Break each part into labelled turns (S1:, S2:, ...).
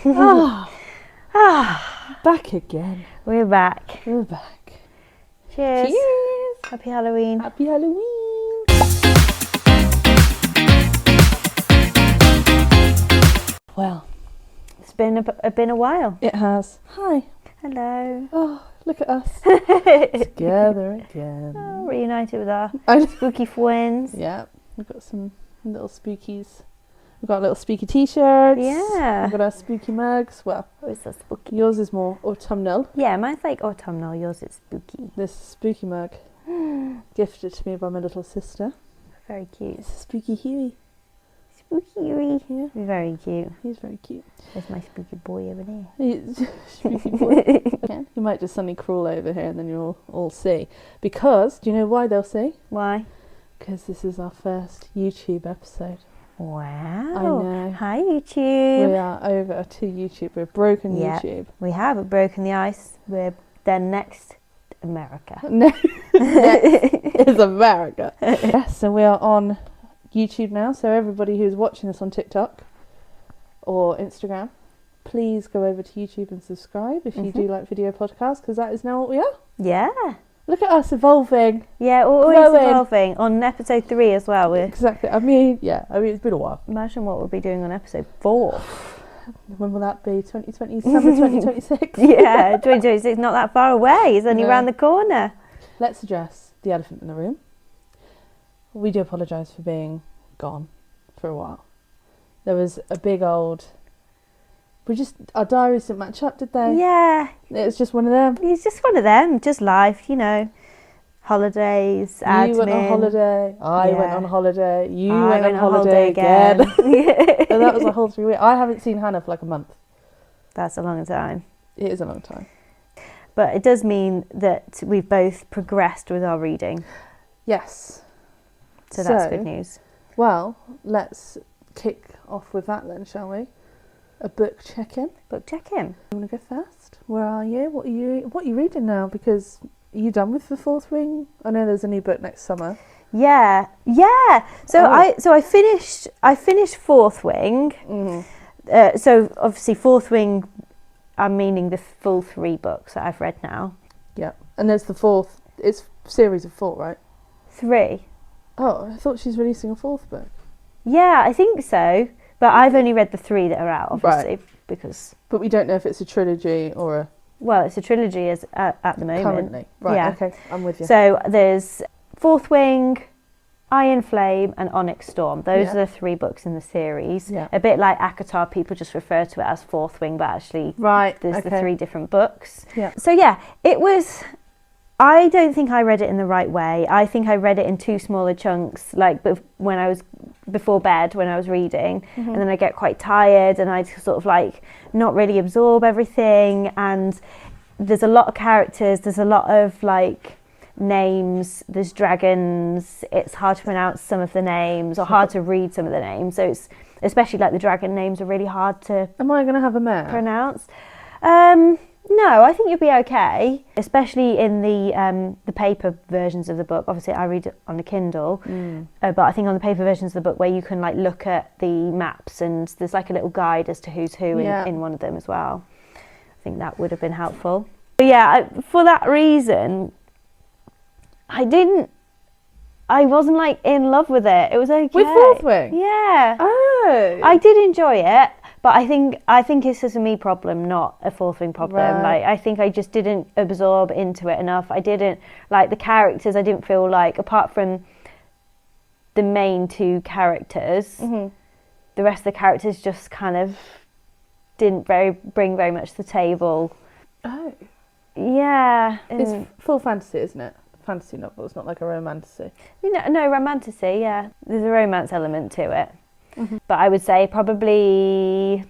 S1: Back again.
S2: We're back.
S1: We're back.
S2: Cheers.
S1: Cheers.
S2: Happy Halloween.
S1: Happy Halloween. Well,
S2: It's been a while.
S1: it has. Hi.
S2: Hello.
S1: Oh, look at us. Together again.
S2: Oh, reunited with our
S1: I-
S2: spooky friends.
S1: Yeah, we've got some little spookies. We've got little spooky t-shirts.
S2: Yeah.
S1: We've got our spooky mugs. Well,
S2: Oh, it's so spooky.
S1: yours is more autumnal.
S2: Yeah, mine's like autumnal. Yours is spooky.
S1: This spooky mug, gifted to me by my little sister.
S2: Very cute.
S1: It's a spooky Huey.
S2: Spooky.
S1: Yeah.
S2: Very cute.
S1: He's very cute.
S2: There's my spooky boy over there.
S1: He's spooky boy. Okay. You might just suddenly crawl over here and then you'll all see. Because, do you know why they'll see?
S2: Why?
S1: Because this is our first YouTube episode.
S2: Wow.
S1: I know.
S2: Hi, YouTube.
S1: We are over to YouTube. We've broken
S2: Yeah.
S1: YouTube.
S2: We have broken the ice. We're then next America.
S1: Next is America. Yes, so we are on YouTube now. So everybody who's watching this on TikTok or Instagram, please go over to YouTube and subscribe if you do like video podcasts, because that is now what we are.
S2: Yeah.
S1: Look at us evolving.
S2: Yeah, always
S1: Growing.
S2: evolving. On episode 3 as well.
S1: Exactly. I mean, it's been a while.
S2: Imagine what we'll be doing on episode 4.
S1: When will that be? 2020, summer 2026?
S2: Yeah, 2026, not that far away. It's only
S1: No.
S2: around the corner.
S1: Let's address the elephant in the room. We do apologise for being gone for a while. There was a big old... our diaries didn't match up, did they?
S2: Yeah,
S1: It was just one of them.
S2: it's just one of them. Just life, Holidays, admin.
S1: You went on holiday, I went
S2: Yeah.
S1: on holiday, you
S2: I
S1: went on
S2: on
S1: holiday again.
S2: Yeah.
S1: And that was a whole 3 weeks. I haven't seen Hannah for like a month.
S2: That's a long time.
S1: It is a long time.
S2: But it does mean that we've both progressed with our reading.
S1: Yes.
S2: So that's good news.
S1: Well, let's kick off with that then, shall we? A book check-in.
S2: Book check-in.
S1: You want to go first? Where are you? What are you reading now? Because are you done with the Fourth Wing? I know there's a new book next summer.
S2: Yeah. So I finished Fourth Wing.
S1: Mm-hmm.
S2: So obviously Fourth Wing, I'm meaning the full 3 books that I've read now.
S1: Yeah. And there's the fourth. It's a series of 4, right?
S2: 3.
S1: Oh, I thought she's releasing a 4th book.
S2: Yeah, I think so. But I've only read the 3 that are out, obviously, because...
S1: But we don't know if it's a trilogy or a...
S2: Well, it's a trilogy at the moment.
S1: Currently. Right,
S2: Yeah.
S1: okay, I'm with you.
S2: So there's Fourth Wing, Iron Flame and Onyx Storm. Those are the 3 books in the series.
S1: Yeah.
S2: A bit like ACOTAR, people just refer to it as Fourth Wing, but actually there's the 3 different books.
S1: Yeah.
S2: So yeah, it was... I don't think I read it in the right way. I think I read it in 2 smaller chunks, like when I was before bed when I was reading, and then I get quite tired and I sort of like not really absorb everything. And there's a lot of characters, there's a lot of like names, there's dragons. It's hard to pronounce some of the names or hard to read some of the names. So it's especially like the dragon names are really hard to
S1: Am I going to have a mare?
S2: pronounce. No, I think you'll be okay, especially in the paper versions of the book. Obviously, I read it on a Kindle, but I think on the paper versions of the book where you can like look at the maps and there's like a little guide as to who's who in one of them as well. I think that would have been helpful. But yeah, for that reason, I wasn't like in love with it. It was okay.
S1: With Fourth Wing?
S2: Yeah.
S1: Oh.
S2: I did enjoy it. But I think it's just a me problem, not a Fourth Wing problem.
S1: Right.
S2: Like I think I just didn't absorb into it enough. I didn't like the characters. I didn't feel like, apart from the main 2 characters, the rest of the characters just kind of didn't bring very much to the table.
S1: Oh.
S2: Yeah,
S1: It's full fantasy, isn't it? Fantasy novel. It's not like a romantasy.
S2: no romantasy. Yeah, there's a romance element to it. But I would say probably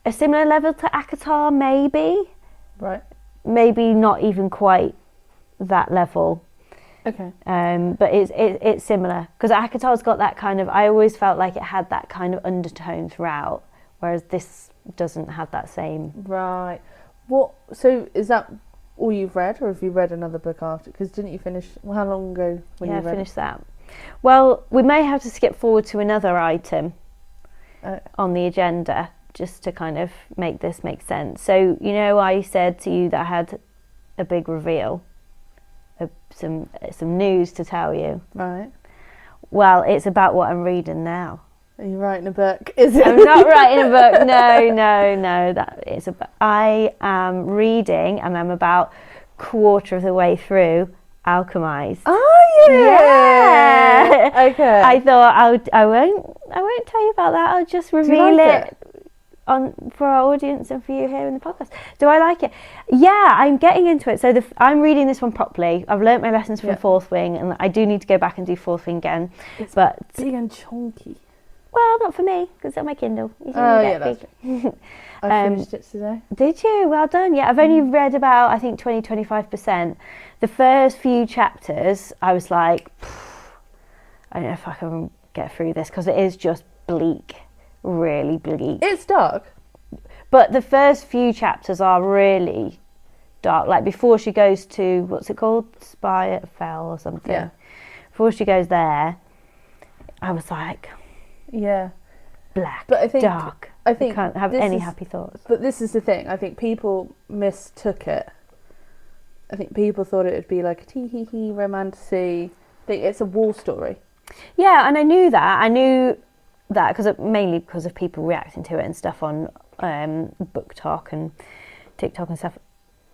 S2: a similar level to ACOTAR, maybe.
S1: Right.
S2: Maybe not even quite that level.
S1: Okay.
S2: But it's similar because ACOTAR's got that kind of. I always felt like it had that kind of undertone throughout, whereas this doesn't have that same.
S1: Right. What? So is that all you've read, or have you read another book after? Because didn't you finish? How long ago when you read?
S2: I finished that. Well, we may have to skip forward to another item on the agenda just to kind of make this make sense. So, you know, I said to you that I had a big reveal, some news to tell you.
S1: Right.
S2: Well, it's about what I'm reading now.
S1: Are you writing a book? Is it?
S2: I'm not writing a book. No. I am reading, and I'm about quarter of the way through Alchemised.
S1: Oh
S2: yeah.
S1: Yeah. Okay.
S2: I thought I won't tell you about that. I'll just reveal it for our audience and for you here in the podcast. Do I like it? Yeah, I'm getting into it. So I'm reading this one properly. I've learnt my lessons from Fourth Wing, and I do need to go back and do Fourth Wing again.
S1: It's
S2: but
S1: big and chunky.
S2: Well, not for me, because it's on my Kindle.
S1: That's true. I finished it today.
S2: Did you? Well done. Yeah, I've only read about, I think, 20-25%. The first few chapters, I was like, I don't know if I can get through this, because it is just bleak, really bleak.
S1: It's dark.
S2: But the first few chapters are really dark. Like before she goes to, what's it called? Spirefell or something.
S1: Yeah.
S2: Before she goes there, I was like...
S1: Yeah.
S2: Black,
S1: but I think,
S2: dark. I can't have any happy thoughts.
S1: But this is the thing. I think people mistook it. I think people thought it would be like a tee-hee-hee romantic-y thing. It's a war story.
S2: Yeah, and I knew that. I knew that mainly because of people reacting to it and stuff on Book Talk and TikTok and stuff.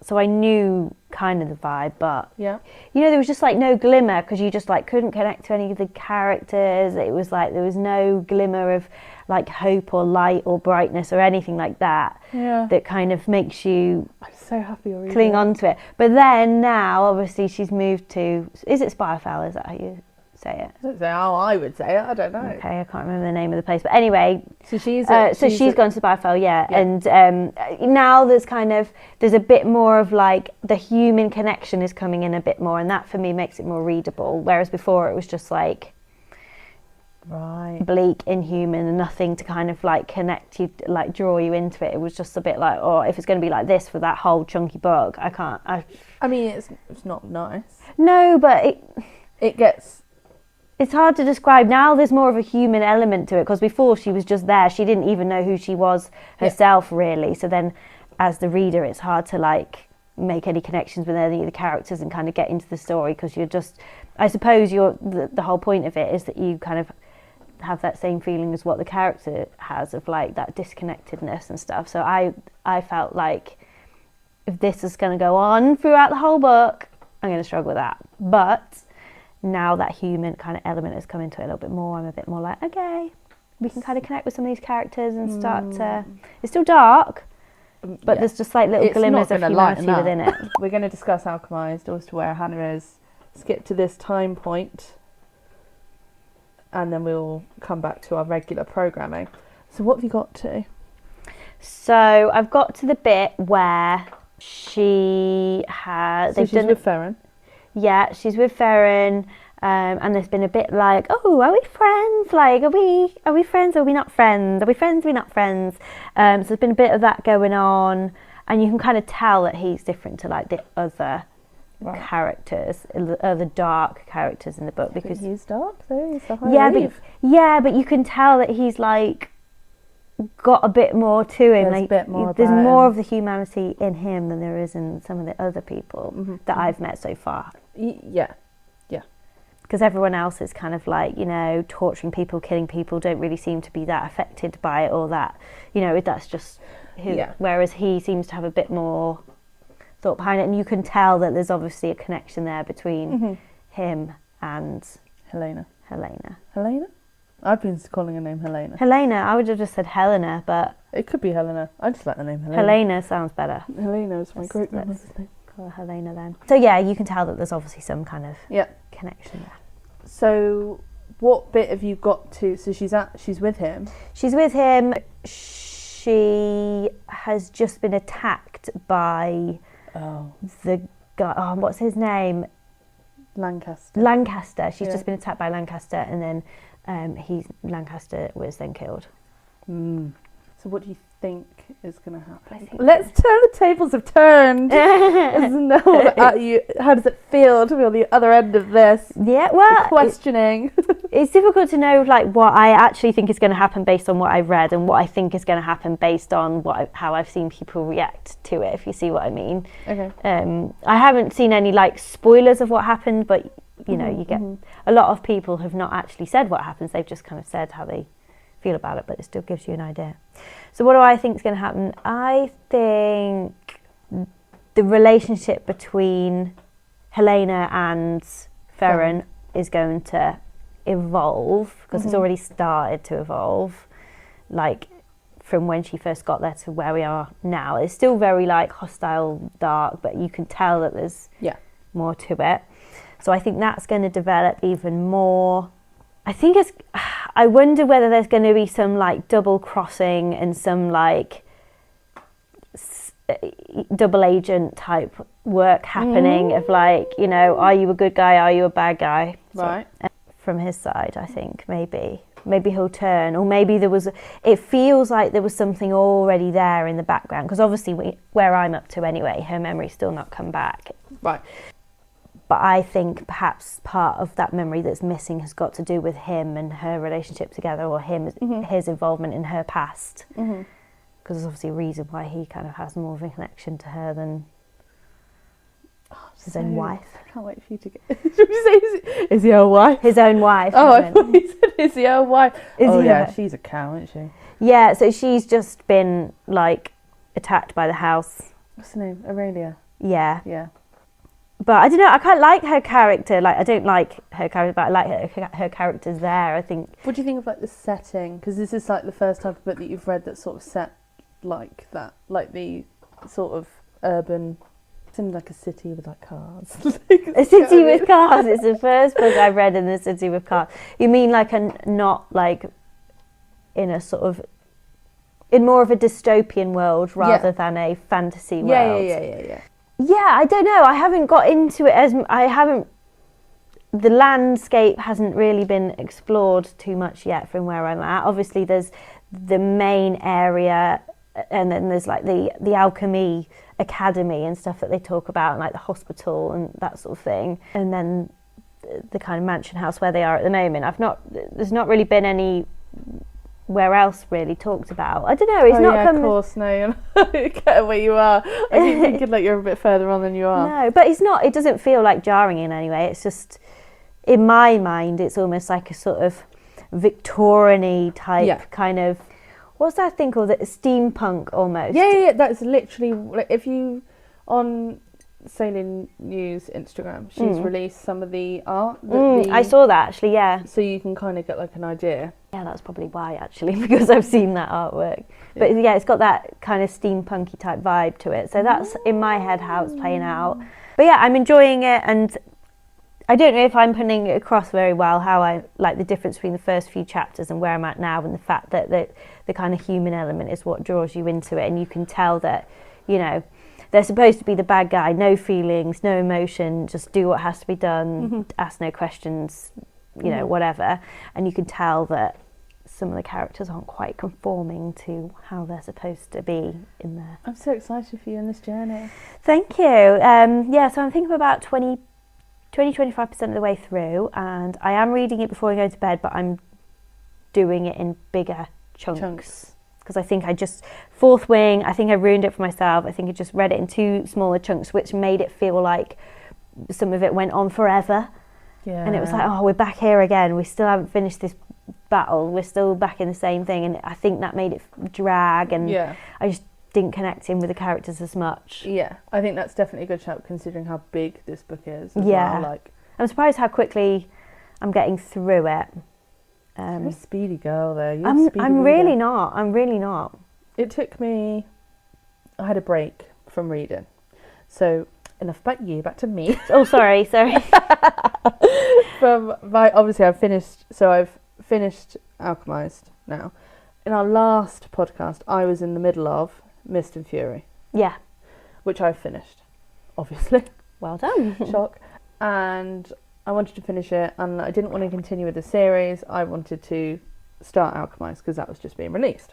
S2: So I knew kind of the vibe, but
S1: yeah,
S2: you know, there was just like no glimmer, because you just like couldn't connect to any of the characters. It was like there was no glimmer of like hope or light or brightness or anything like that.
S1: Yeah,
S2: that kind of makes you.
S1: I'm so happy you're reading
S2: cling on to it. But then now, obviously, she's moved to. Is it Spirefell? Is that how you say it?
S1: I don't know how I would say it. I don't know.
S2: Okay, I can't remember the name of the place, but anyway,
S1: so she's
S2: gone to Spirefell, yeah. And now there's a bit more of like the human connection is coming in a bit more, and that for me makes it more readable. Whereas before it was just like bleak, inhuman, and nothing to kind of like connect you, like draw you into it. It was just a bit like, oh, if it's going to be like this for that whole chunky book, I can't.
S1: I mean, it's not nice.
S2: No, but
S1: it gets.
S2: It's hard to describe. Now there's more of a human element to it, because before she was just there. She didn't even know who she was herself, really. So then as the reader, it's hard to like make any connections with any of the characters and kind of get into the story, because you're just, I suppose the whole point of it is that you kind of have that same feeling as what the character has, of like that disconnectedness and stuff. So I felt like if this is going to go on throughout the whole book, I'm going to struggle with that. But now that human kind of element has come into it a little bit more, I'm a bit more like, okay, we can kind of connect with some of these characters and start to... It's still dark, but there's just like little glimmers of humanity within it.
S1: We're going to discuss Alchemised as to where Hannah is, skip to this time point, and then we'll come back to our regular programming. So what have you got to?
S2: So I've got to the bit where she has...
S1: So she's with Ferren.
S2: Yeah, she's with Ferren, and there's been a bit like, oh, are we friends? Like, are we friends or are we not friends? Are we friends or are we not friends? So there's been a bit of that going on, and you can kind of tell that he's different to like the other characters, the other dark characters in the book, because
S1: he's dark though. He's the high
S2: but you can tell that he's like got a bit more to him. There's more of the humanity in him than there is in some of the other people that I've met so far.
S1: Yeah.
S2: Because everyone else is kind of like, you know, torturing people, killing people, don't really seem to be that affected by it, or that, you know, that's just who. Yeah. Whereas he seems to have a bit more thought behind it, and you can tell that there's obviously a connection there between him and
S1: Helena.
S2: Helena?
S1: I've been calling her name Helena.
S2: Helena, I would have just said Helena, but...
S1: It could be Helena. I just like the name Helena.
S2: Helena sounds better.
S1: Helena is my great grandmother's name.
S2: Call her Helena then. So yeah, you can tell that there's obviously some kind of connection there.
S1: So what bit have you got to... So she's with him?
S2: She's with him. She has just been attacked by the guy... Oh, what's his name? Lancaster. She's just been attacked by Lancaster, and then Lancaster was then killed.
S1: So what do you think is going to happen? Let's turn the tables have turned. How does it feel to be on the other end of this?
S2: Yeah, well,
S1: questioning.
S2: it's difficult to know like what I actually think is going to happen based on what I've read and what I think is going to happen based on how I've seen people react to it, if you see what I mean.
S1: Okay.
S2: I haven't seen any like spoilers of what happened, but you know, you get a lot of people have not actually said what happens. They've just kind of said how they feel about it, but it still gives you an idea. So what do I think is going to happen? I think the relationship between Helena and Ferren is going to evolve, because it's already started to evolve, like from when she first got there to where we are now. It's still very like hostile, dark, but you can tell that there's more to it. So I think that's going to develop even more. I wonder whether there's going to be some like double crossing and some like double agent type work happening of like, you know, are you a good guy, are you a bad guy?
S1: Right.
S2: So, from his side, I think maybe he'll turn, or maybe it feels like there was something already there in the background, because obviously where I'm up to anyway, her memory's still not come back.
S1: Right.
S2: But I think perhaps part of that memory that's missing has got to do with him and her relationship together, or his involvement in her past. Because there's obviously a reason why he kind of has more of a connection to her than his own wife.
S1: I can't wait for you to get... Did you say is he her wife?
S2: His own wife.
S1: Oh, I thought you said is he her wife?
S2: Yeah,
S1: she's a cow, isn't she?
S2: Yeah, so she's just been like attacked by the house.
S1: What's her name? Aurelia?
S2: Yeah.
S1: Yeah.
S2: But I don't know, I quite like her character. Like, I don't like her character, but I like her character's there, I think.
S1: What do you think of like the setting? Because this is like the first type of book that you've read that's sort of set like that, like the sort of urban... Seems like a city with like cars.
S2: A city with cars. It's the first book I've read in the city with cars. You mean like not like in a sort of, in more of a dystopian world rather than a fantasy world?
S1: Yeah.
S2: Yeah, I don't know. I haven't got into it the landscape hasn't really been explored too much yet from where I'm at. Obviously there's the main area, and then there's like the alchemy academy and stuff that they talk about, and like the hospital and that sort of thing, and then the kind of mansion house where they are at the moment. There's not really been anywhere else really talked about. I don't know, it's not come...
S1: of course, no, you get where you are. I keep thinking like you're a bit further on than you are.
S2: No, but it doesn't feel like jarring in any way. It's just, in my mind, it's almost like a sort of Victorian-y type kind of... What's that thing called? Steampunk almost.
S1: Yeah. That's literally, like, if you on SenLinYu's Instagram, she's released some of the art.
S2: I saw that actually. Yeah.
S1: So you can kind of get like an idea.
S2: Yeah, that's probably why actually, because I've seen that artwork. But yeah, it's got that kind of steampunky type vibe to it. So that's in my head how it's playing out. But yeah, I'm enjoying it, and I don't know if I'm putting it across very well how I like the difference between the first few chapters and where I'm at now, and the fact that the kind of human element is what draws you into it, and you can tell that, you know, they're supposed to be the bad guy, no feelings, no emotion, just do what has to be done, ask no questions, you know, whatever. And you can tell that some of the characters aren't quite conforming to how they're supposed to be in there.
S1: I'm so excited for you in this journey.
S2: Thank you. Yeah, so I'm thinking about 20-25% of the way through, and I am reading it before I go to bed, but I'm doing it in bigger chunks. Because I think Fourth Wing, I think I ruined it for myself. I think I just read it in too smaller chunks, which made it feel like some of it went on forever. Yeah. And it was like, oh, we're back here again. We still haven't finished this battle. We're still back in the same thing. And I think that made it drag, and I just didn't connect in with the characters as much.
S1: Yeah, I think that's definitely a good shout considering how big this book is. Well. Like,
S2: I'm surprised how quickly I'm getting through it.
S1: You're a speedy girl though.
S2: I'm really not.
S1: It took me... I had a break from reading. So, enough about you, back to me.
S2: Oh, sorry.
S1: Obviously I've finished Alchemised now. In our last podcast, I was in the middle of Mist and Fury.
S2: Yeah.
S1: Which I've finished, obviously.
S2: Well done.
S1: Shock. And I wanted to finish it, and I didn't want to continue with the series. I wanted to start Alchemised because that was just being released.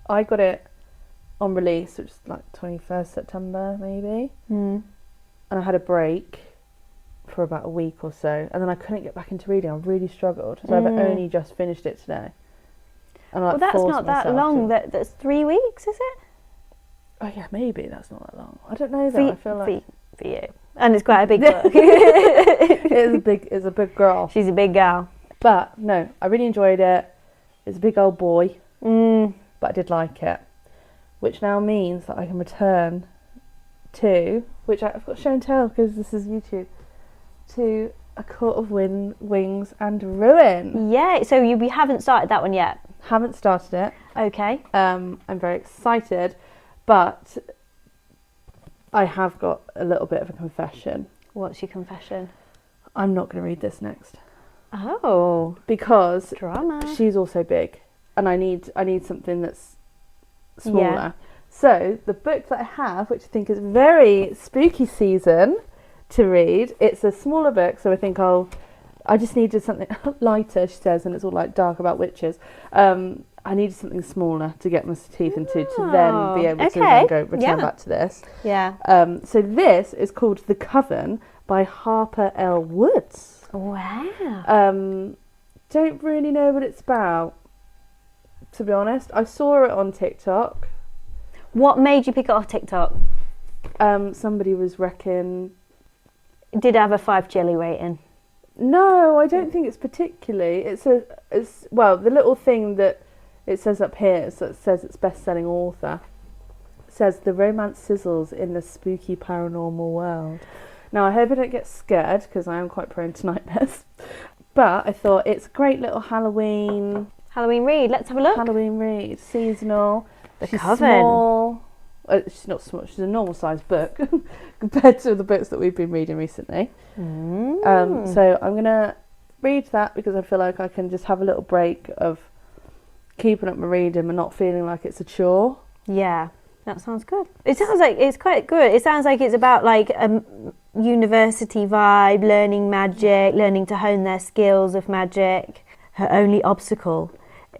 S1: I got it on release, which is like 21st September maybe. And I had a break for about a week or so, and then I couldn't get back into reading. I really struggled, so I've only just finished it today. And
S2: Well, that's not that long. That's 3 weeks, is it?
S1: Oh yeah, maybe that's not that long. I don't know though. I feel like
S2: for you, and it's quite a big book.
S1: It's a big girl.
S2: She's a big girl.
S1: But no, I really enjoyed it. It's a big old boy, but I did like it, which now means that I can return to, which I've got show and tell because this is YouTube, to A Court of Wings and Ruin.
S2: Yeah, so we haven't started that one yet.
S1: Haven't started it.
S2: Okay.
S1: I'm very excited, but I have got a little bit of a confession.
S2: What's your confession?
S1: I'm not going to read this next.
S2: Oh,
S1: because
S2: drama.
S1: She's also big, and I need something that's smaller.
S2: Yeah.
S1: So the book that I have, which I think is very spooky season to read, it's a smaller book, so I think I just needed something lighter, she says, and it's all like dark about witches. I needed something smaller to get my teeth into to then be able to then return back to this.
S2: Yeah.
S1: So this is called The Coven by Harper L. Woods.
S2: Wow.
S1: Don't really know what it's about, to be honest. I saw it on TikTok.
S2: What made you pick it off TikTok?
S1: Somebody was wrecking.
S2: Did it have a 5 jelly rating?
S1: No, I don't think it's particularly. It's well, the little thing that it says up here, so it says it's best-selling author. It says the romance sizzles in the spooky paranormal world. Now I hope I don't get scared because I am quite prone to nightmares. But I thought it's a great little Halloween
S2: read. Let's have a look.
S1: Halloween read, seasonal.
S2: The Coven.
S1: Small. She's not small. She's a normal-sized book compared to the books that we've been reading recently. So I'm gonna read that because I feel like I can just have a little break of keeping up my reading and not feeling like it's a chore.
S2: Yeah, that sounds good. It sounds like it's quite good. It sounds like it's about like a university vibe, learning magic, learning to hone their skills of magic. Her only obstacle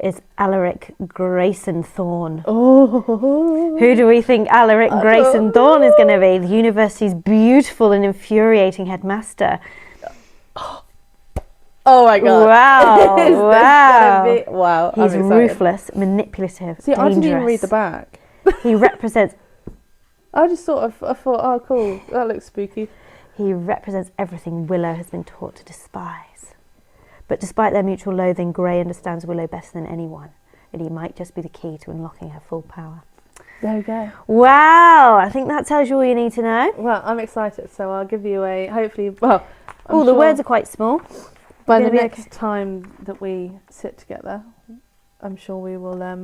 S2: is Alaric Grayson Thorne.
S1: Oh.
S2: Who do we think Alaric Grayson Thorne is going to be? The university's beautiful and infuriating headmaster.
S1: Oh my god!
S2: Wow!
S1: Wow!
S2: He's ruthless, manipulative,
S1: See,
S2: dangerous.
S1: I didn't even read the back.
S2: He represents.
S1: I thought, oh, cool. That looks spooky.
S2: He represents everything Willow has been taught to despise. But despite their mutual loathing, Grey understands Willow better than anyone, and he might just be the key to unlocking her full power.
S1: There we go.
S2: Wow! I think that tells you all you need to know.
S1: Well, I'm excited, so I'll give you a hopefully. Well,
S2: the words are quite small.
S1: By the next time that we sit together, I'm sure we will. I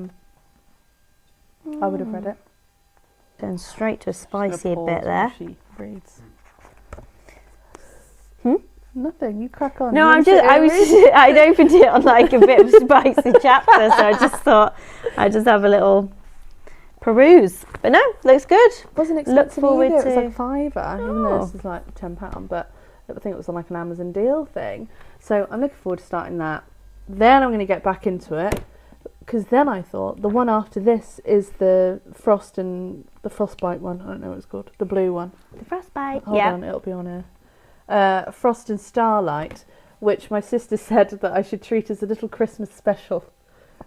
S1: would have read it.
S2: Going straight to a spicy bit there.
S1: She reads.
S2: Hmm?
S1: Nothing. You crack on.
S2: No, I'd opened it on like a bit of a spicy chapter, so I just thought I'd just have a little peruse. But no, looks good.
S1: Wasn't expensive.
S2: Look forward
S1: either.
S2: to.
S1: It was like £5, even though this is like £10. But I think it was on like an Amazon deal thing. So I'm looking forward to starting that. Then I'm going to get back into it, because then I thought the one after this is the frostbite one. I don't know what it's called. The blue one.
S2: The frostbite.
S1: Hold on, it'll be on here. Frost and Starlight, which my sister said that I should treat as a little Christmas special,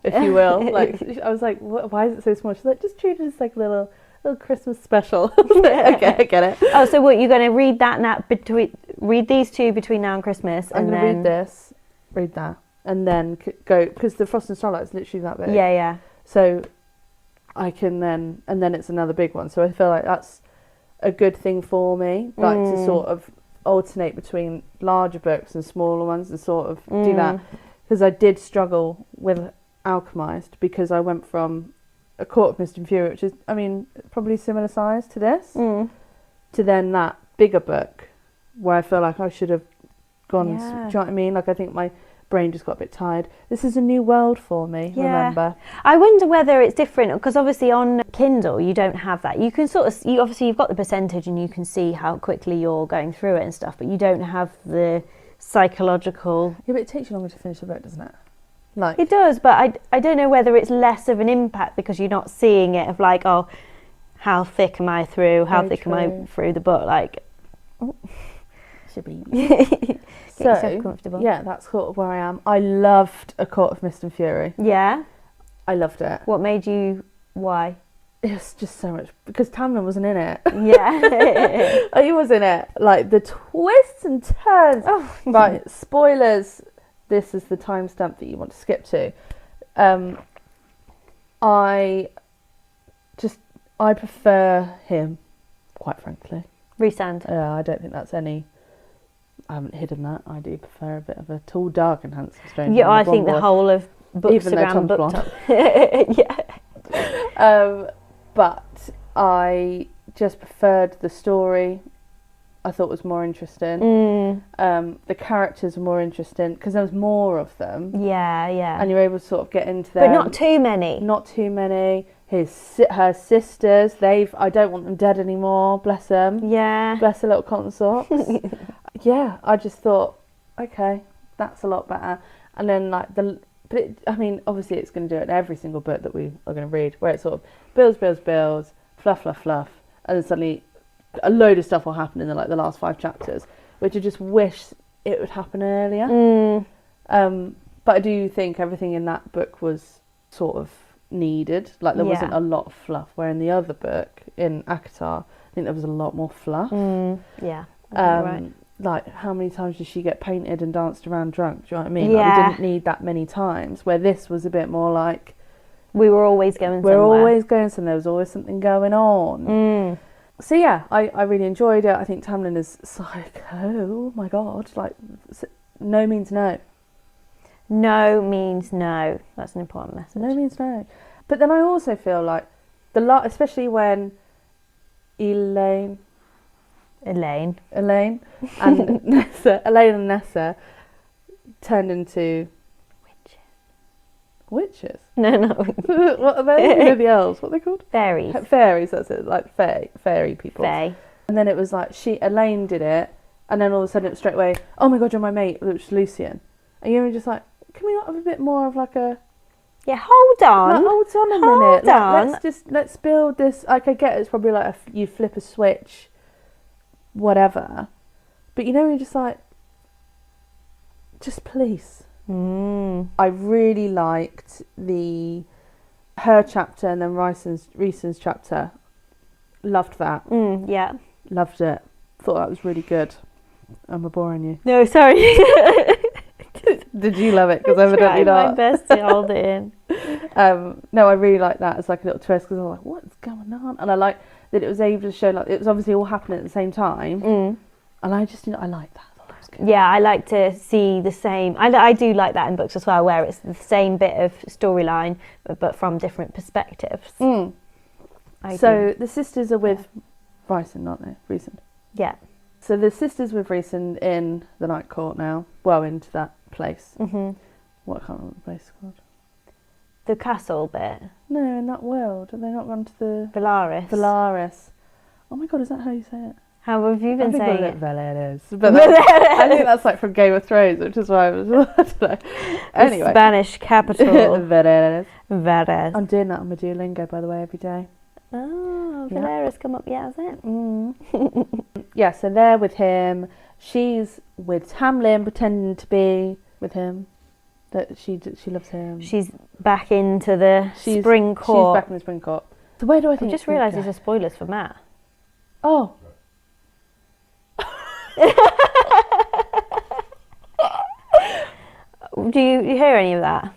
S1: if you will. Like, I was like, why is it so small? She's like, just treat it as like a little Christmas special. Okay, I get it.
S2: Oh, so what, you're going to read that now read these two between now and Christmas,
S1: I'm
S2: and
S1: going to
S2: then
S1: read this, read that, and then go, because the Frost and Starlight is literally that big.
S2: Yeah.
S1: So I can then, and then it's another big one. So I feel like that's a good thing for me, like to sort of alternate between larger books and smaller ones and sort of do that. Because I did struggle with Alchemised, because I went from A Court of Mist and Fury, which is, I mean, probably similar size to this, to then that bigger book where I feel like I should have gone, do you know what I mean? Like, I think my brain just got a bit tired. This is a new world for me, remember?
S2: I wonder whether it's different, because obviously on Kindle you don't have that. You can sort of, obviously you've got the percentage and you can see how quickly you're going through it and stuff, but you don't have the psychological...
S1: Yeah, but it takes you longer to finish the book, doesn't it? Like,
S2: it does, but I don't know whether it's less of an impact because you're not seeing it of like, oh, how thick am I through? How thick am I through the book? Like,
S1: your baby.
S2: Get yourself comfortable.
S1: Yeah, that's sort of where I am. I loved A Court of Mist and Fury.
S2: Yeah?
S1: I loved it.
S2: What made you... Why?
S1: It was just so much... Because Tamlin wasn't in it.
S2: Yeah.
S1: He was in it. Like, the twists and turns.
S2: Oh.
S1: Right, spoilers. This is the timestamp that you want to skip to. I prefer him, quite frankly.
S2: Resand.
S1: I don't think that's any... I haven't hidden that. I do prefer a bit of a tall, dark and handsome stranger.
S2: Yeah, I think the whole of
S1: Even though Tom's
S2: Yeah.
S1: But I just preferred the story. I thought it was more interesting. The characters were more interesting because there was more of them.
S2: Yeah, yeah.
S1: And you're able to sort of get into them.
S2: But not too many.
S1: Not too many. Her sisters, I don't want them dead anymore, bless them.
S2: Yeah.
S1: Bless her little consorts. Yeah, I just thought, okay, that's a lot better. And then obviously it's going to do it in every single book that we are going to read, where it's sort of builds, fluff, and then suddenly a load of stuff will happen in the last 5 chapters, which I just wish it would happen earlier. But I do think everything in that book was sort of needed. Like there wasn't a lot of fluff, where in the other book, in ACOTAR, I think there was a lot more fluff.
S2: Yeah.
S1: Right. Like, how many times did she get painted and danced around drunk? Do you know what I mean?
S2: Yeah.
S1: Like, we didn't need that many times, where this was a bit more like...
S2: We were always going somewhere.
S1: We're always going somewhere. There was always something going on. So, yeah, I really enjoyed it. I think Tamlin is psycho. Oh, my God. Like, no means no.
S2: No means no. That's an important message.
S1: No means no. But then I also feel like, especially when Elaine and Nessa turned into witches.
S2: No.
S1: What are they? You know the elves. What are they called?
S2: Fairies.
S1: Fairies. That's it. Like fairy people.
S2: Fae.
S1: And then it was like Elaine did it, and then all of a sudden it was straight away, oh my God, you're my mate, which was Lucian. And you were just like, can we not have a bit more of like a...
S2: Yeah, hold on.
S1: Like, hold on a minute. Let's build this. Like, I get it's probably like you flip a switch, whatever. But you're just like, just please. I really liked her chapter and then Rhysand's chapter. Loved that.
S2: Yeah.
S1: Loved it. Thought that was really good. Am I boring you?
S2: No, sorry.
S1: Did you love it? Because evidently not.
S2: My best to hold it in.
S1: No, I really like that as like a little twist, because I was like, what's going on? And I like that it was able to show like it was obviously all happening at the same time. And I just I like that. I thought that was good.
S2: Yeah, I like to see the same. I do like that in books as well, where it's the same bit of storyline but from different perspectives. So
S1: the sisters are with Rhysand, aren't they? Rhysand.
S2: Yeah.
S1: So the sisters with Rhysand in the Night Court now. Well, into that place. What, I can't remember what the place is called.
S2: The castle bit.
S1: No, in that world. Have they not gone to the...
S2: Valaris.
S1: Oh my God, is that how you say it?
S2: How have you been saying it?
S1: Valaris. But I think that's like from Game of Thrones, which is why I was... I don't know. Anyway.
S2: The Spanish capital.
S1: Valaris.
S2: Valaris.
S1: I'm doing that on my Duolingo, by the way, every day.
S2: Oh, Valaris come up, yeah, is it?
S1: Yeah, so they're with him. She's with Tamlin, pretending to be with him. That she loves him.
S2: She's back into the spring court.
S1: She's back in the spring court. So where do I think...
S2: I just realised these are spoilers for Matt.
S1: Oh.
S2: Do you hear any of that?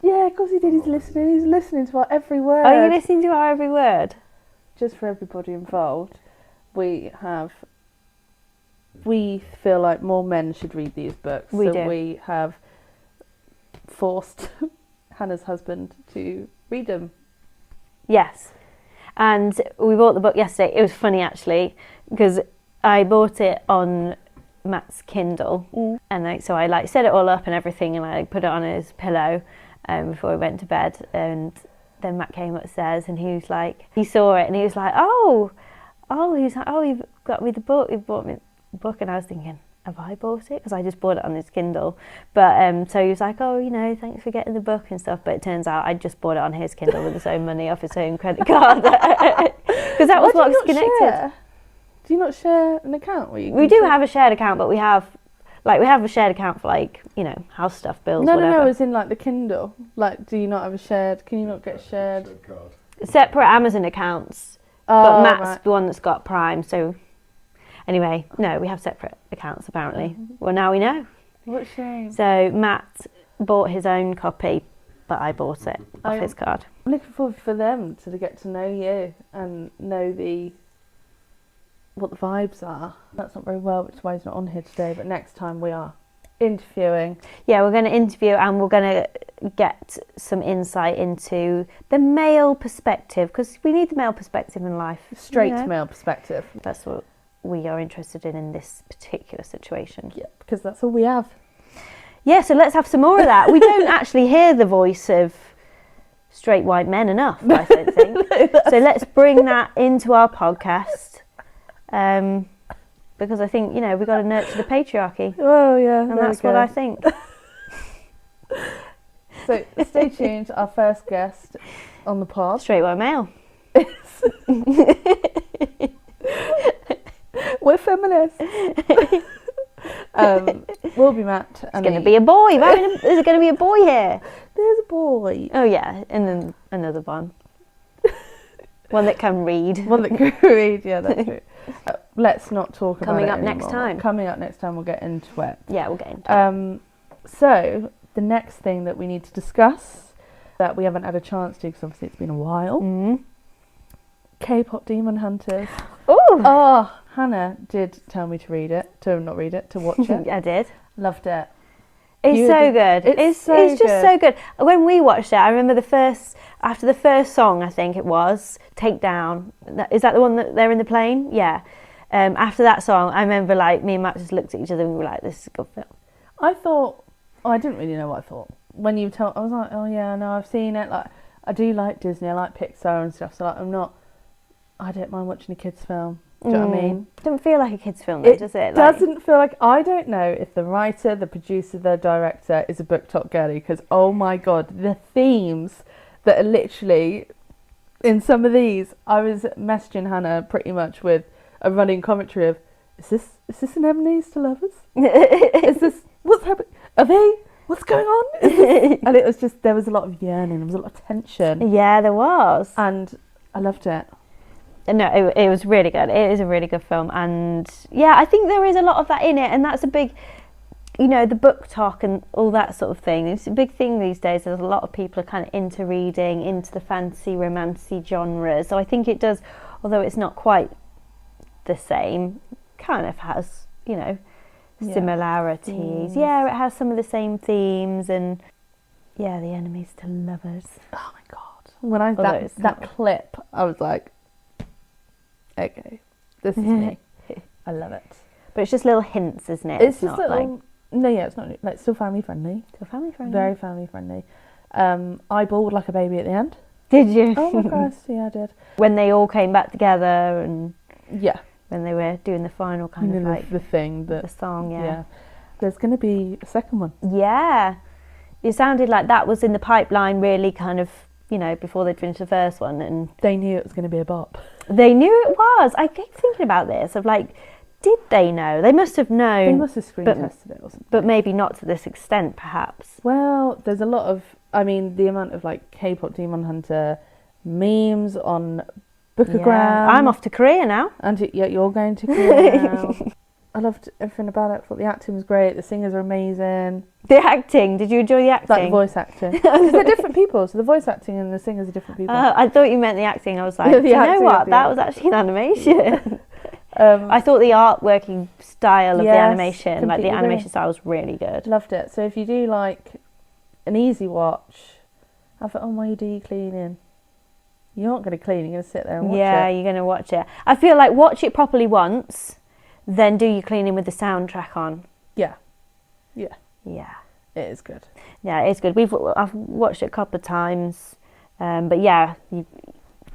S1: Yeah, of course he did. He's listening. He's listening to our every word.
S2: Are you listening to our every word?
S1: Just for everybody involved, we feel like more men should read these books. We have forced Hannah's husband to read them.
S2: Yes. And we bought the book yesterday. It was funny, actually, because I bought it on Matt's Kindle. And so I set it all up and everything, and I put it on his pillow before we went to bed. And then Matt came upstairs and he saw it and he was like, you've got me the book. You've bought me the book. And I was thinking, have I bought it? Because I just bought it on his Kindle. But so he was like, thanks for getting the book and stuff. But it turns out I just bought it on his Kindle with his own money off his own credit card. Because that was what's connected.
S1: Do you not share an account where you?
S2: We do have a shared account, but we have a shared account for house stuff, bills,
S1: No,
S2: whatever.
S1: no, as in like the Kindle. Like, do you not have a shared? Can you not get shared?
S2: Separate Amazon accounts, but Matt's the one that's got Prime. So anyway, no, we have separate accounts apparently. Well, now we know.
S1: What a shame.
S2: So Matt bought his own copy, but I bought it off his card.
S1: I'm looking forward for them to get to know you and know what the vibes are. That's not very well, which is why he's not on here today, but next time we are interviewing.
S2: Yeah, we're going to interview and we're going to get some insight into the male perspective, because we need the male perspective in life.
S1: Straight male perspective.
S2: That's what we are interested in this particular situation.
S1: Yeah, because that's all we have.
S2: Yeah, so let's have some more of that. We don't actually hear the voice of straight white men enough, I don't think. So let's bring that into our podcast. Because I think, we've got to nurture the patriarchy.
S1: Oh, yeah.
S2: And that's what I think.
S1: So stay tuned. Our first guest on the pod.
S2: Straight white male.
S1: We're feminists. Will be Matt.
S2: It's going to be a boy. Is there going to be a boy here?
S1: There's a boy.
S2: Oh, yeah. And then another one. One that can read.
S1: One that can read, yeah, that's true. Let's not talk about it
S2: Coming up
S1: anymore.
S2: next time.
S1: Coming up next time, we'll get into it.
S2: Yeah, we'll get into it.
S1: So, the next thing that we need to discuss, that we haven't had a chance to, because obviously it's been a while, K-pop Demon Hunters.
S2: Ooh.
S1: Oh, Hannah did tell me to watch it.
S2: I did.
S1: Loved it.
S2: It's so good. It's just so good. When we watched it, I remember after the first song, I think it was, Takedown. Is that the one that they're in the plane? Yeah. After that song, I remember me and Matt just looked at each other and we were like, this is a good film.
S1: I didn't really know what I thought. When you I was like, oh yeah, no, I've seen it. Like, I do like Disney, I like Pixar and stuff, so I don't mind watching a kid's film. Do you know what I mean?
S2: It doesn't feel like a kid's film though, does it?
S1: Doesn't feel like... I don't know if the writer, the producer, the director is a BookTok girly, because, oh my God, the themes that are literally in some of these, I was messaging Hannah pretty much with a running commentary of, is this an enemies to lovers? Is this... What's happening? Are they... What's going on? And it was just... There was a lot of yearning, there was a lot of tension.
S2: Yeah, there was.
S1: And I loved it.
S2: No, it was really good. It is a really good film, and yeah, I think there is a lot of that in it, and that's a big, the book talk and all that sort of thing. It's a big thing these days. There's a lot of people are kind of into reading, into the fantasy, romancy genres. So I think it does, although it's not quite the same, kind of has, similarities. Yeah, it has some of the same themes, and yeah, the enemies to lovers.
S1: Oh my God! When that clip, I was like, okay, this is me. I love it.
S2: But it's just little hints, isn't it?
S1: It's just little... No, yeah, it's not... Like, still family friendly.
S2: Still family friendly.
S1: Very family friendly. I bawled like a baby at the end.
S2: Did you?
S1: Oh my Christ, yeah, I did.
S2: When they all came back together and...
S1: Yeah.
S2: When they were doing the final kind of
S1: the thing that...
S2: The song, yeah.
S1: There's going to be a second one.
S2: Yeah. It sounded like that was in the pipeline really kind of... before they'd finished the first one, and
S1: they knew it was going to be a bop.
S2: They knew it was. I keep thinking about this of did they know? They must have known.
S1: They must have screen tested it or something.
S2: But maybe not to this extent, perhaps.
S1: Well, there's a lot of, the amount of K-pop Demon Hunter memes on Bookagram.
S2: Yeah. I'm off to Korea now.
S1: And you're going to Korea now. I loved everything about it. I thought the acting was great. The singers are amazing.
S2: The acting, did you enjoy the acting?
S1: Like the voice acting. Because they're different people, so the voice acting and the singers are different people.
S2: I thought you meant the acting. I was like, do you know what? That was actually an animation. I thought the artworking style of the animation, the animation style was really good.
S1: Loved it. So if you do like an easy watch, I thought, why you do cleaning? You're not going to clean, you're going to sit there and watch it.
S2: Yeah, you're going to watch it. I feel like watch it properly once, then do your cleaning with the soundtrack on.
S1: Yeah.
S2: Yeah.
S1: It is good.
S2: Yeah, it's good. I've watched it a couple of times, but yeah,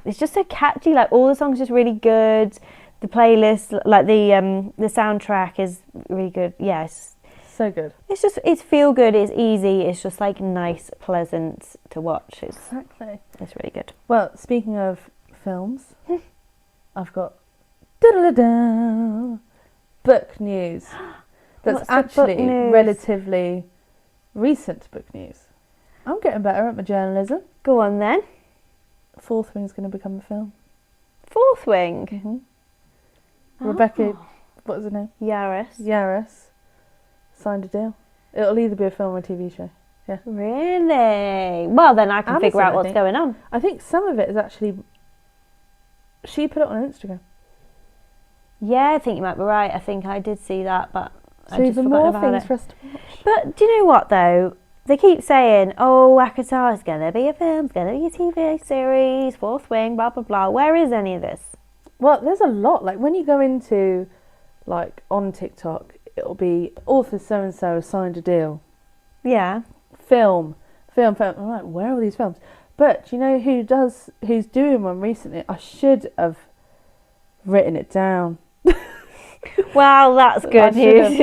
S2: it's just so catchy. All the songs are just really good. The playlist, the soundtrack is really good. Yeah, it's
S1: so good.
S2: It's feel good. It's easy. It's just nice, pleasant to watch. Exactly. It's really good.
S1: Well, speaking of films, I've got Da-da-da-da. Book news. That's
S2: What's the book
S1: actually
S2: news?
S1: relatively recent book news. I'm getting better at my journalism.
S2: Go on then.
S1: Fourth Wing's going to become a film.
S2: Fourth Wing.
S1: Mm-hmm.
S2: Oh.
S1: Rebecca, what was her name? Yaris signed a deal. It'll either be a film or a TV show. Yeah.
S2: Really? Well, then I can figure out what's going on.
S1: I think some of it is actually... She put it on Instagram.
S2: Yeah, I think you might be right. I think I did see that, but
S1: So
S2: I just
S1: even
S2: forgot
S1: more
S2: about
S1: things
S2: it.
S1: for us to watch.
S2: But do you know what, though? They keep saying, oh, ACOTAR is going to be a film, it's going to be a TV series, Fourth Wing, blah, blah, blah. Where is any of this?
S1: Well, there's a lot. Like, when you go into, like, on TikTok, it'll be author so-and-so signed a deal.
S2: Yeah.
S1: Film. I'm like, where are all these films? But do you know who's doing one recently? I should have written it down.
S2: Well, that's good news.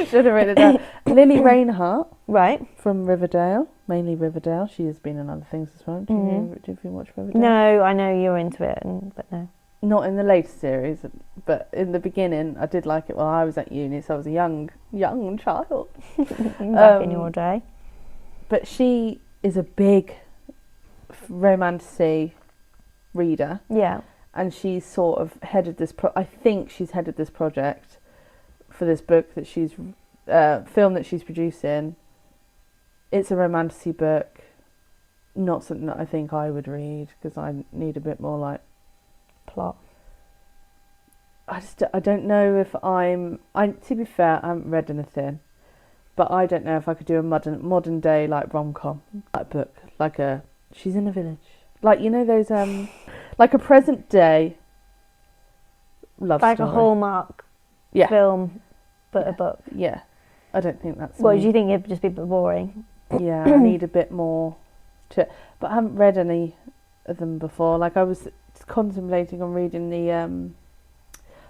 S1: Should have written it down. Lily Reinhardt.
S2: Right.
S1: From Riverdale. Mainly Riverdale. She has been in other things as well. Do you watch Riverdale?
S2: No, I know you're into it, but no.
S1: Not in the latest series, but in the beginning, I did like it while I was at uni, so I was a young child.
S2: Back in your day.
S1: But she is a big romantasy reader.
S2: Yeah.
S1: And she's sort of headed this... I think she's headed this project for this book that she's... film that she's producing. It's a romantasy book. Not something that I think I would read, because I need a bit more, like, plot. I don't know if to be fair, I haven't read anything, but I don't know if I could do a modern day, like, rom-com, like, book, like she's in a village, like, you know those like a present day love
S2: like
S1: story.
S2: A Hallmark film, but a book.
S1: Yeah, I don't think that's.
S2: What, do you think it'd just be a bit boring?
S1: Yeah, I need a bit more to it, but I haven't read any of them before. Like, I was contemplating on reading the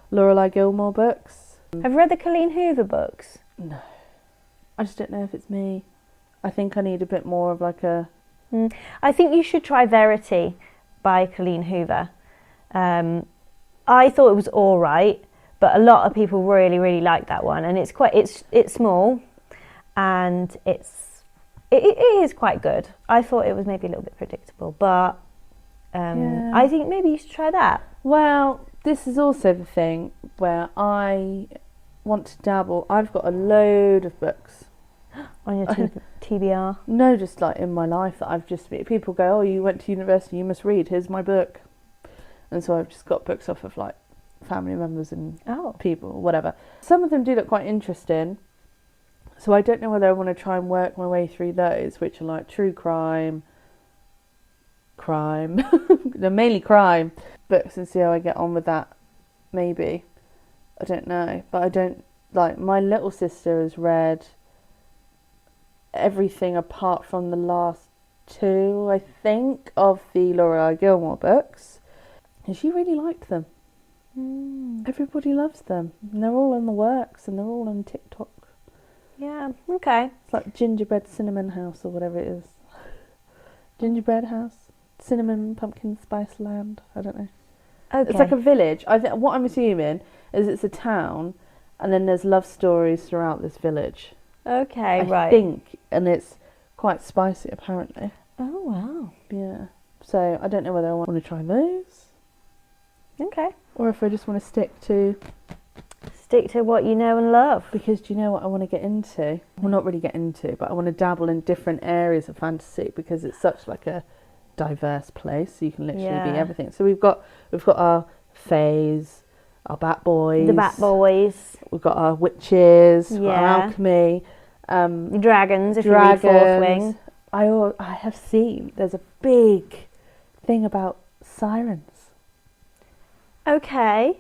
S1: Lorelei Gilmore books.
S2: Have you read the Colleen Hoover books?
S1: No, I just don't know if it's me. I think I need a bit more of like a...
S2: I think you should try Verity by Colleen Hoover. I thought it was all right, but a lot of people really, really like that one, and it's small, and it is quite good. I thought it was maybe a little bit predictable, but I think maybe you should try that.
S1: Well, this is also the thing where I want to dabble. I've got a load of books
S2: on your TBR.
S1: No, just like in my life that I've just... People go, oh, you went to university, you must read, here's my book. And so I've just got books off of like family members and people, whatever. Some of them do look quite interesting. So I don't know whether I want to try and work my way through those, which are like true crime, they're mainly crime books, and see how I get on with that. Maybe. I don't know. But I don't... Like, my little sister has read everything apart from the last two, I think, of the Lorelei Gilmore books, and she really liked them. Everybody loves them, and they're all in the works, and they're all on TikTok.
S2: Yeah, okay.
S1: It's like Gingerbread Cinnamon House or whatever it is. Gingerbread House, Cinnamon Pumpkin Spice Land, I don't know.
S2: Okay.
S1: It's like a village. What I'm assuming is it's a town, and then there's love stories throughout this village.
S2: Okay,
S1: I think, and it's quite spicy apparently.
S2: Oh, wow.
S1: Yeah. So I don't know whether I want to try those.
S2: Okay.
S1: Or if I just want to stick to
S2: what you know and love.
S1: Because do you know what I want to get into? Well, not really get into, but I want to dabble in different areas of fantasy, because it's such like a diverse place. So you can literally be everything. So we've got our fays, our bat boys.
S2: The bat boys.
S1: We've got our witches, our alchemy.
S2: Dragons, if you read Fourth Wing.
S1: I have seen there's a big thing about sirens.
S2: Okay.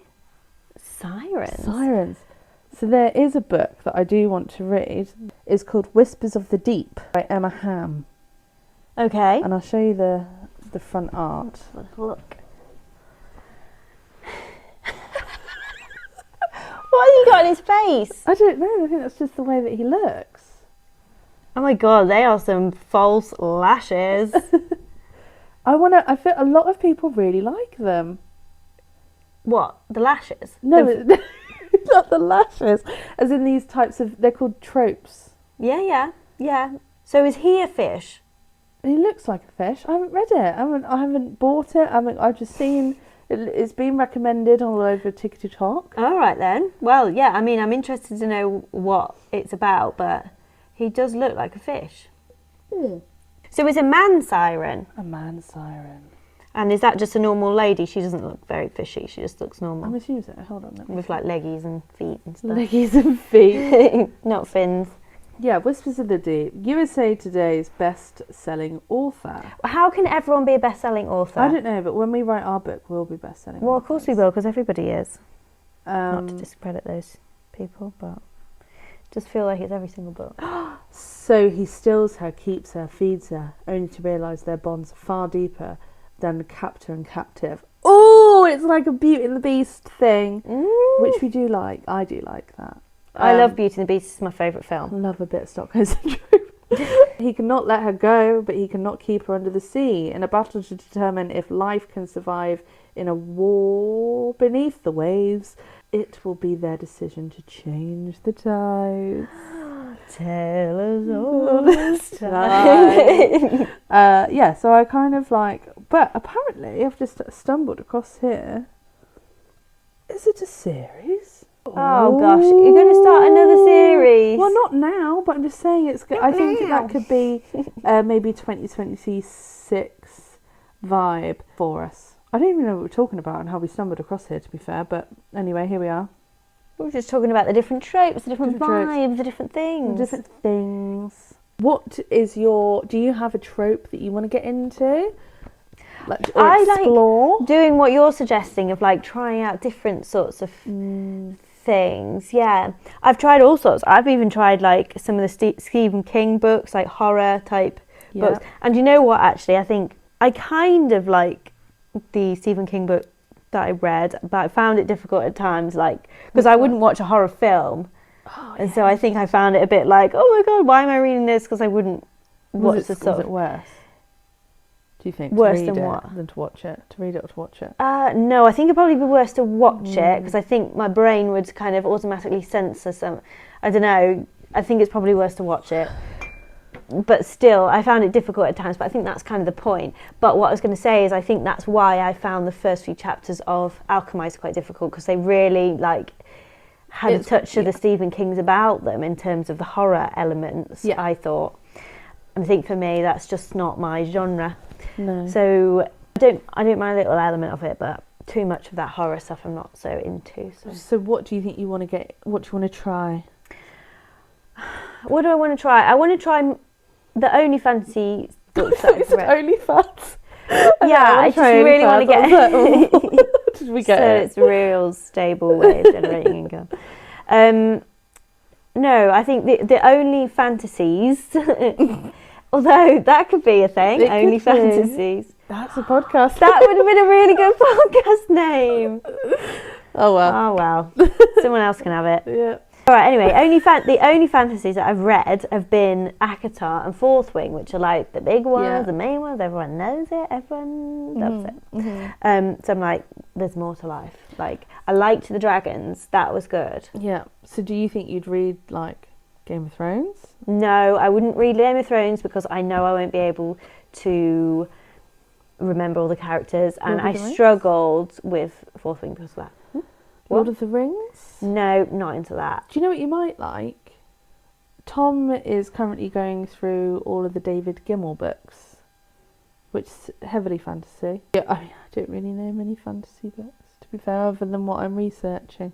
S2: Sirens.
S1: So there is a book that I do want to read. It's called Whispers of the Deep by Emma Hamm.
S2: Okay.
S1: And I'll show you the front art.
S2: Let's have a look. What has he got in his face?
S1: I don't know. I think that's just the way that he looks.
S2: Oh my god, they are some false lashes.
S1: I feel a lot of people really like them.
S2: What? The lashes?
S1: No, not the lashes. As in these types of, they're called tropes.
S2: Yeah. So is he a fish?
S1: He looks like a fish. I haven't read it. I haven't bought it. I've just seen it's been recommended all over TikTok.
S2: All right then. Well, yeah. I mean, I'm interested to know what it's about, but he does look like a fish. So is a man siren?
S1: A man siren.
S2: And is that just a normal lady? She doesn't look very fishy. She just looks normal.
S1: I'm assuming so. Hold on.
S2: With like leggies and feet and stuff.
S1: Leggies and feet.
S2: Not fins.
S1: Yeah, Whispers of the Deep. USA Today's best-selling author.
S2: How can everyone be a best-selling author?
S1: I don't know, but when we write our book, we'll be best-selling.
S2: Well, of course we will, because everybody is.
S1: Not
S2: Not to discredit those people, but just feel like it's every single book.
S1: So he stills her, keeps her, feeds her, only to realise their bonds are far deeper than captor and captive. Oh, it's like a Beauty and the Beast thing, which we do like. I do like that.
S2: I love Beauty and the Beast. It's my favourite film.
S1: Love a bit of Stockholm Syndrome. He cannot let her go, but he cannot keep her under the sea. In a battle to determine if life can survive in a war beneath the waves, it will be their decision to change the tides.
S2: Tell us all this time.
S1: Yeah, so I kind of like... But apparently, I've just stumbled across here. Is it a series?
S2: Oh gosh, you're going to start another series.
S1: Well, not now, but I'm just saying it's good. I think that could be maybe 2026 vibe for us. I don't even know what we're talking about and how we stumbled across here, to be fair. But anyway, here we are.
S2: We're just talking about the different tropes, the different vibes, the different things.
S1: Different things. What is your... Do you have a trope that you want to get into? Like, or explore?
S2: Like doing what you're suggesting of like trying out different sorts of things. Yeah, I've tried all sorts. I've even tried like some of the Stephen King books, like horror type books. And you know what? Actually, I think I kind of like the Stephen King book that I read, but I found it difficult at times, like because I wouldn't watch a horror film, and so I think I found it a bit like, oh my god, why am I reading this? Because I wouldn't watch the sort
S1: Was it worse? Do you think
S2: worse
S1: to read
S2: than
S1: it
S2: what?
S1: Than to watch it? To read it or to watch it?
S2: No, I think it'd probably be worse to watch it because I think my brain would kind of automatically censor some. I don't know. I think it's probably worse to watch it. But still, I found it difficult at times. But I think that's kind of the point. But what I was going to say is, I think that's why I found the first few chapters of Alchemised quite difficult because they really like had a touch of the Stephen King's about them in terms of the horror elements. Yeah. I thought, and I think for me, that's just not my genre.
S1: No.
S2: So I don't mind a little element of it, but too much of that horror stuff I'm not so into.
S1: So what do you think you want to get? What do you want to try?
S2: What do I want to try? I want to try the only fantasy books that I've read.
S1: OnlyFans.
S2: Yeah, I just really want to get.
S1: Did we get
S2: so
S1: it?
S2: It's a real stable way of generating income. No, I think the only fantasies. Although that could be a thing, only fantasies.
S1: That's a podcast.
S2: That would have been a really good podcast name.
S1: Oh well.
S2: Oh well. Someone else can have it.
S1: Yeah.
S2: All right. Anyway, the only fantasies that I've read have been ACOTAR and Fourth Wing, which are like the big ones, the main ones. Everyone knows it. Everyone loves it. Mm-hmm. So I'm like, there's more to life. Like I liked the dragons. That was good.
S1: Yeah. So do you think you'd read like Game of Thrones?
S2: No, I wouldn't read Game of Thrones because I know I won't be able to remember all the characters, and I struggled with Fourth Wing because of that.
S1: Lord of the Rings?
S2: No, not into that.
S1: Do you know what you might like? Tom is currently going through all of the David Gemmell books, which is heavily fantasy. Yeah, I don't really know many fantasy books, to be fair, other than what I'm researching.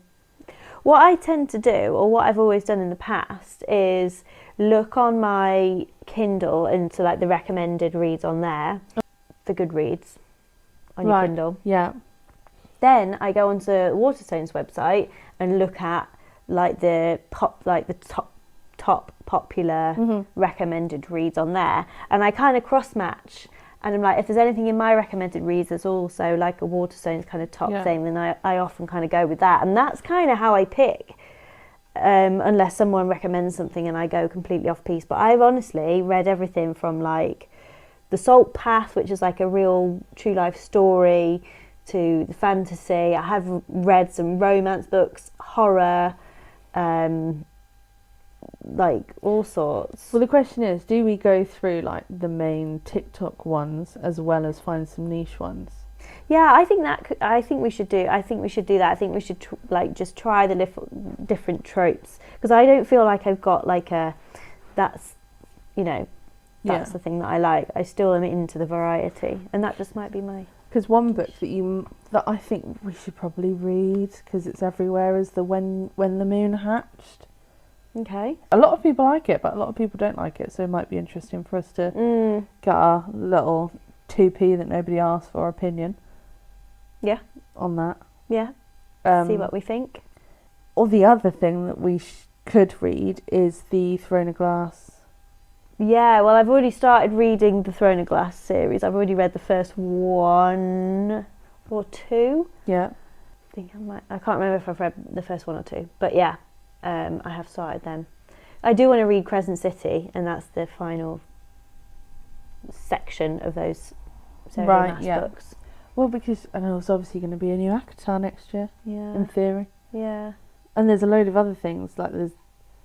S2: What I tend to do, or what I've always done in the past, is look on my Kindle into like the recommended reads on there, the good reads on your Kindle.
S1: Yeah.
S2: Then I go onto Waterstone's website and look at like the top popular recommended reads on there, and I kind of cross match. And I'm like, if there's anything in my recommended reads that's also like a Waterstone's kind of top thing, then I often kind of go with that. And that's kind of how I pick, unless someone recommends something and I go completely off piece. But I've honestly read everything from like The Salt Path, which is like a real true life story, to the fantasy. I have read some romance books, horror, like all sorts.
S1: Well, the question is, do we go through like the main TikTok ones as well as find some niche ones?
S2: Yeah, I think we should do that. I think we should just try the different tropes, because I don't feel like I've got like that's the thing that I like. I still am into the variety, and that just might be my...
S1: Because one book that I think we should probably read, because it's everywhere, is the When the Moon Hatched.
S2: Okay.
S1: A lot of people like it, but a lot of people don't like it, so it might be interesting for us to get our little 2p that nobody asked for opinion. Yeah. On that.
S2: Yeah. See what we think.
S1: Or the other thing that we could read is the Throne of Glass.
S2: Yeah, well, I've already started reading the Throne of Glass series. I've already read the first 1 or 2.
S1: Yeah.
S2: I can't remember if I've read the first 1 or 2, but yeah, I have started them. I do want to read Crescent City, and that's the final section of those Mass books.
S1: Well, because I know it's obviously going to be a new ACOTAR next year, in theory.
S2: Yeah.
S1: And there's a load of other things, like there's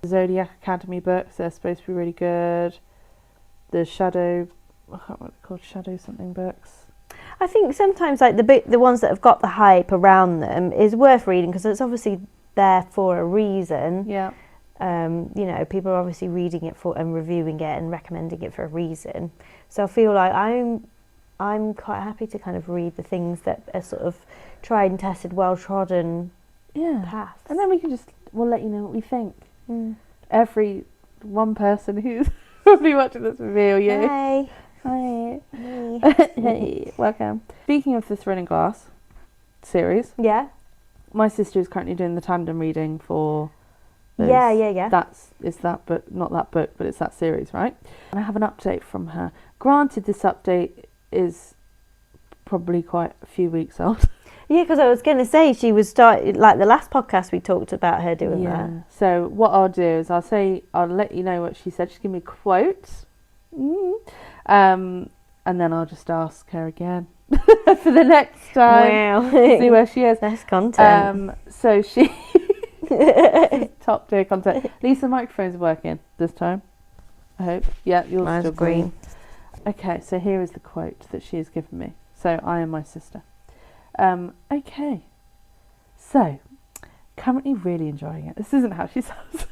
S1: the Zodiac Academy books, they're supposed to be really good. The Shadow, I can't remember what they're called, Shadow something books.
S2: I think sometimes like the ones that have got the hype around them is worth reading, because it's obviously there for a reason.
S1: Yeah.
S2: People are obviously reading it for and reviewing it and recommending it for a reason. So I feel like I'm quite happy to kind of read the things that are sort of tried and tested, well trodden paths.
S1: And then we'll let you know what we think. Every one person who's probably watching this review, you.
S2: Hi.
S1: Hi. Hey, welcome. Speaking of the Throne of Glass series, my sister is currently doing the tandem reading for those. It's that book, not that book, but it's that series, right? And I have an update from her. Granted, this update is probably quite a few weeks old.
S2: Yeah, because I was going to say she was started, like the last podcast we talked about her doing that.
S1: So what I'll do is I'll let you know what she said. She's give me a quote. And then I'll just ask her again for the next time.
S2: Wow.
S1: See where she is.
S2: Less content.
S1: So she top tier content. At least the microphone's working this time, I hope. Yeah, yours
S2: Mine's
S1: still
S2: green.
S1: Okay, so here is the quote that she has given me. So I am my sister. Okay. So, currently really enjoying it. This isn't how she sounds.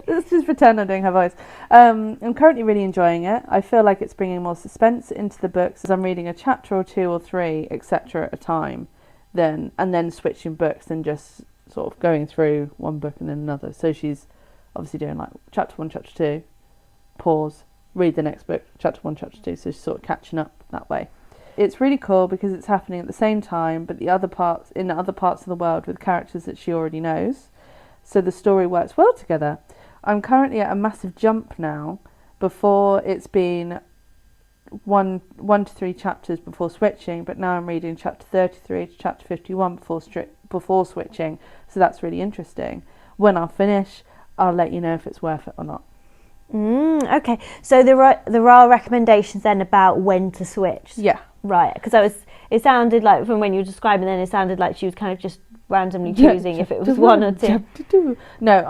S1: Let's just pretend I'm doing her voice. I'm currently really enjoying it. I feel like it's bringing more suspense into the books as I'm reading a chapter or 2 or 3, etc. at a time, and then switching books and just sort of going through one book and then another. So she's obviously doing like chapter 1, chapter 2, pause, read the next book, chapter 1, chapter 2. So she's sort of catching up that way. It's really cool because it's happening at the same time, but in other parts of the world with characters that she already knows. So the story works well together. I'm currently at a massive jump now. Before it's been one to 3 chapters before switching, but now I'm reading chapter 33 to chapter 51 before switching. So that's really interesting. When I'll finish, I'll let you know if it's worth it or not.
S2: Okay, so there are recommendations then about when to switch.
S1: Yeah.
S2: Right, because it sounded like from when you were describing, then it sounded like she was kind of just randomly choosing if it was 1 or 2.
S1: No,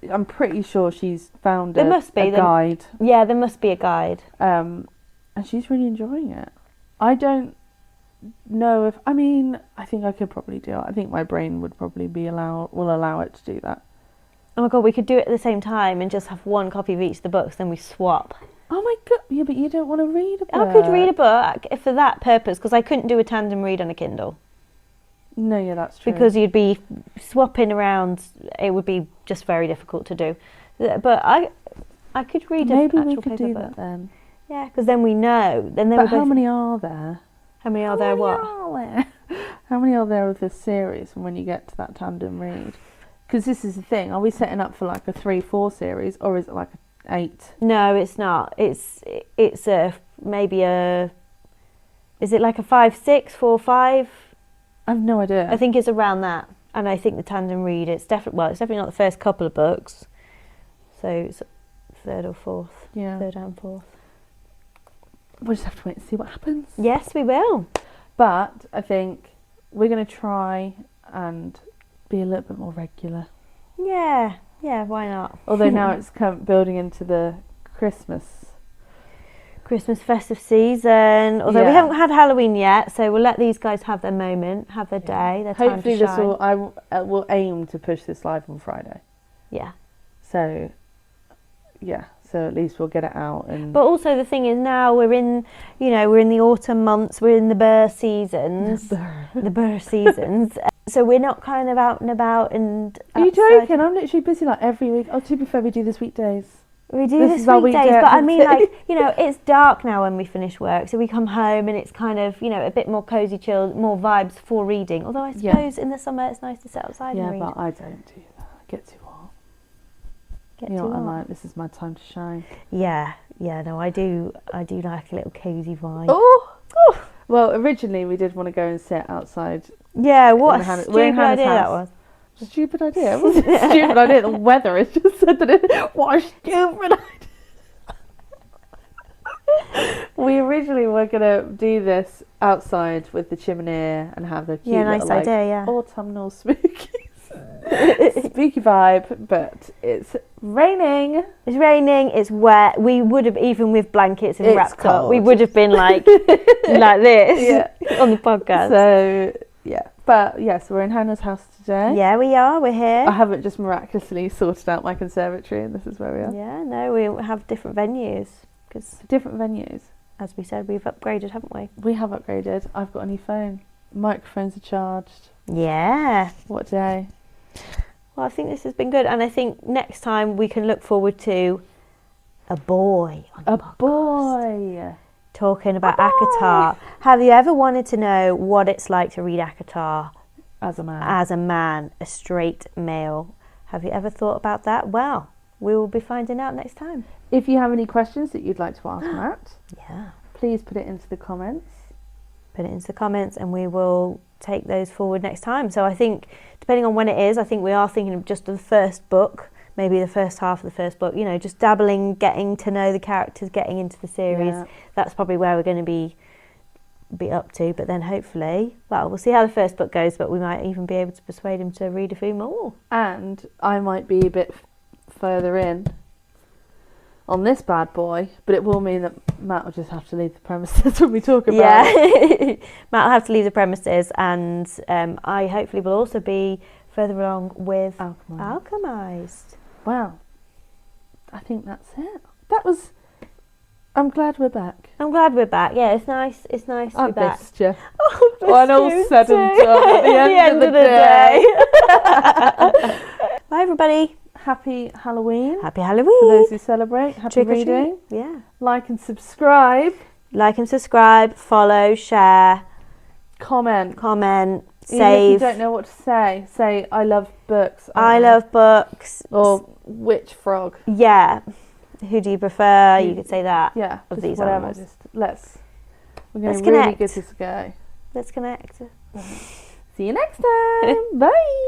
S1: I'm pretty sure she's found a guide.
S2: Yeah, there must be a guide.
S1: And she's really enjoying it. I don't know if I think I could probably do it. I think my brain would probably will allow it to do that.
S2: Oh my god, we could do it at the same time and just have 1 copy of each of the books, then we swap.
S1: Oh my god, yeah, but you don't want to read a book.
S2: I could read a book for that purpose, because I couldn't do a tandem read on a Kindle.
S1: No, yeah, that's true.
S2: Because you'd be swapping around, it would be just very difficult to do. But I could read
S1: Maybe
S2: an actual
S1: we could
S2: paper
S1: do
S2: book.
S1: that then.
S2: Yeah, because then we know.
S1: But how many are there?
S2: How many are there what?
S1: How many are there of this series when you get to that tandem read? Because this is the thing, are we setting up for like a 3-4 series, or is it like a 8?
S2: No, it's not. It's maybe a... Is it like a 5-6, 4-5?
S1: I have no idea.
S2: I think it's around that. And I think the tandem read, it's definitely not the first couple of books. So it's 3rd or 4th.
S1: Yeah.
S2: 3rd and 4th.
S1: We'll just have to wait and see what happens.
S2: Yes, we will.
S1: But I think we're going to try and be a little bit more regular.
S2: Yeah, why not?
S1: Although now it's building into the Christmas
S2: festive season. Although we haven't had Halloween yet, so we'll let these guys have their moment, have their day, their time to shine.
S1: I will aim to push this live on Friday.
S2: Yeah.
S1: So at least we'll get it out.
S2: But also the thing is, now we're in the autumn months, we're in the burr seasons. The burr seasons. So we're not kind of out and about and
S1: Are you joking? I'm literally busy like every week. Oh, to be fair, we do this weekdays.
S2: We do this weekdays, but I mean, like, it's dark now when we finish work, so we come home and it's kind of, a bit more cosy, chilled, more vibes for reading. Although I suppose in the summer it's nice to sit outside and read.
S1: Yeah, but I don't do that. I get too hot.
S2: You know what
S1: I'm like, this is my time to shine.
S2: Yeah, no, I do like a little cosy vibe.
S1: Oh! Well, originally we did want to go and sit outside.
S2: Yeah, what a stupid idea that was.
S1: Stupid idea. It wasn't a stupid idea. The weather has just said that what a stupid idea. We originally were going to do this outside with the chimney and have the cute little,
S2: idea,
S1: autumnal spooky vibe, but it's raining.
S2: It's raining, it's wet. We would have, even with blankets and wrapped up, we would have been like this on the podcast.
S1: So, but yes, we're in Hannah's house today.
S2: Yeah, we are. We're here.
S1: I haven't just miraculously sorted out my conservatory, and this is where we are.
S2: Yeah, no, we have different venues.
S1: Different venues.
S2: As we said, we've upgraded, haven't we?
S1: We have upgraded. I've got a new phone. Microphones are charged.
S2: Yeah.
S1: What day?
S2: Well, I think this has been good, and I think next time we can look forward to a boy on the podcast.
S1: Boy.
S2: Talking about ACOTAR. Have you ever wanted to know what it's like to read ACOTAR
S1: as a man,
S2: a straight male? Have you ever thought about that? Well, we will be finding out next time.
S1: If you have any questions that you'd like to ask Matt,
S2: yeah,
S1: please put it into the comments.
S2: And we will take those forward next time. So I think, depending on when it is, I think we are thinking of just the first book, maybe the first half of the first book, just dabbling, getting to know the characters, getting into the series. Yeah. That's probably where we're going to be up to. But then hopefully, we'll see how the first book goes, but we might even be able to persuade him to read a few more.
S1: And I might be a bit further in on this bad boy, but it will mean that Matt will just have to leave the premises when we talk about it.
S2: Matt will have to leave the premises, and I hopefully will also be further along with Alchemised.
S1: Wow. I think that's it. I'm glad we're back.
S2: Yeah, it's nice to be back.
S1: I missed you. When all's said and done at the end of the day.
S2: Bye, everybody.
S1: Happy Halloween.
S2: Happy Halloween.
S1: For those who celebrate. Happy reading.
S2: Yeah.
S1: Like and subscribe.
S2: Follow, share.
S1: Comment.
S2: Save.
S1: Even if you don't know what to say, I love books.
S2: I love books.
S1: Or which frog.
S2: Yeah. Who do you prefer? You could say that.
S1: Yeah.
S2: Of these
S1: whatever.
S2: animals.
S1: We're going to really give this a go.
S2: Let's connect.
S1: See you next time. Bye.